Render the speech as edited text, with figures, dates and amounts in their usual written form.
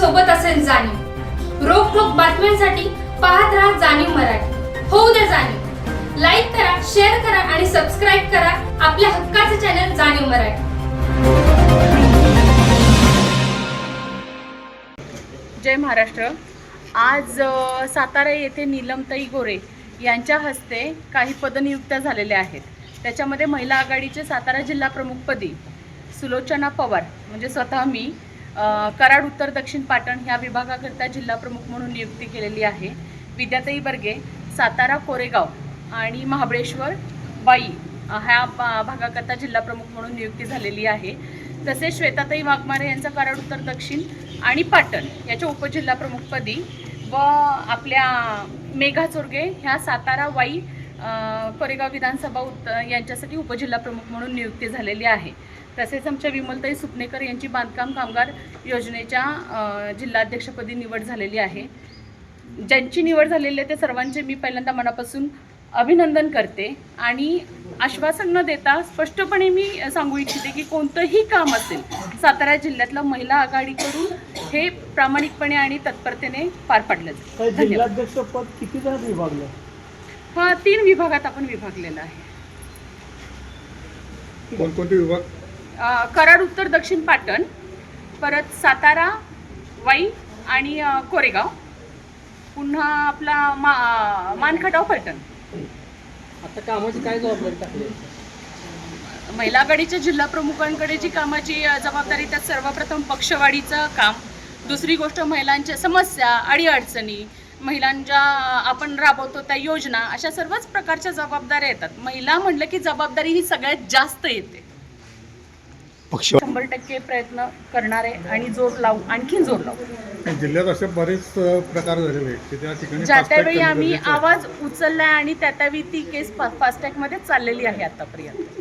सोबत असेल जाणीव। रोखोक बातम्यांसाठी पाहत राहा जाणीव मराठी। होऊ द्या जाणीव। लाईक करा, शेअर करा आणि सबस्क्राईब करा आपल्या हक्काचे चॅनल जाणीव मराठी। जय महाराष्ट्र। आज सातारा येथे नीलमताई गोरे यांच्या हस्ते काही पदनियुक्त्या झालेल्या आहेत। त्याच्यामध्ये महिला आघाडीचे सातारा जिल्हा प्रमुखपदी सुलोचना पवार म्हणजे स्वतः मी कराड उत्तर दक्षिण पाटण ह्या विभागाकरता जिल्हा प्रमुख म्हणून नियुक्ती केलेली आहे। विद्याताई बर्गे सातारा कोरेगाव आणि महाबळेश्वर वाई ह्या भागाकरता जिल्हा प्रमुख म्हणून नियुक्ती झालेली आहे। तसेच श्वेताताई वाघमारे यांचा कराड उत्तर दक्षिण आणि पाटण याच्या उपजिल्हा प्रमुखपदी व आपल्या मेघा चोरगे ह्या सातारा वाई कोरेगाव विधानसभा यांच्यासाठी उपजिल्हा प्रमुख म्हणून नियुक्ती झालेली आहे। तसेच आमच्या विमलताई सुपनेकर यांची बांधकाम कामगार योजनेच्या जिल्हाध्यक्षपदी निवड झालेली आहे। ज्यांची निवड झालेली आहे ते सर्वांचे मी पहिल्यांदा मनापासून अभिनंदन करते आणि आश्वासन न देता स्पष्टपणे मी सांगू इच्छिते की कोणतंही काम असेल सातारा जिल्ह्यातलं महिला आघाडीकडून हे प्रामाणिकपणे आणि तत्परतेने पार पाडलं जाईल। जिल्हाध्यक्ष पद किती जण विभागलं? हा 3 विभागात आपण विभागलेलं आहे। कोणकोणते विभाग? कराड उत्तर दक्षिण पाटण, परत सातारा वाई आणि कोरेगाव, पुन्हा आपला मानखटाव फलटण। आता कामाची काय जबाबदारी टाकली? महिला आघाडीच्या जिल्हा प्रमुखांकडे जी कामाची जबाबदारी त्यात सर्वप्रथम पक्षवाढीचं काम, दुसरी गोष्ट महिलांच्या समस्या अडीअडचणी, महिलांच्या आपण राबवतो त्या योजना, अशा सर्वच प्रकारच्या जबाबदाऱ्या येतात। महिला म्हटलं की जबाबदारी ही सगळ्यात जास्त येते। 100% प्रयत्न करणारे आणि जोर लावू, आणखीन जोर लावू। जिल्ह्यात असे बरेच प्रकार झालेले आहेत की त्या ठिकाणी ज्या त्यावेळी आम्ही आवाज उचललाय आणि त्या त्यावेळी ती केस फास्टॅगमध्ये चाललेली आहे आतापर्यंत।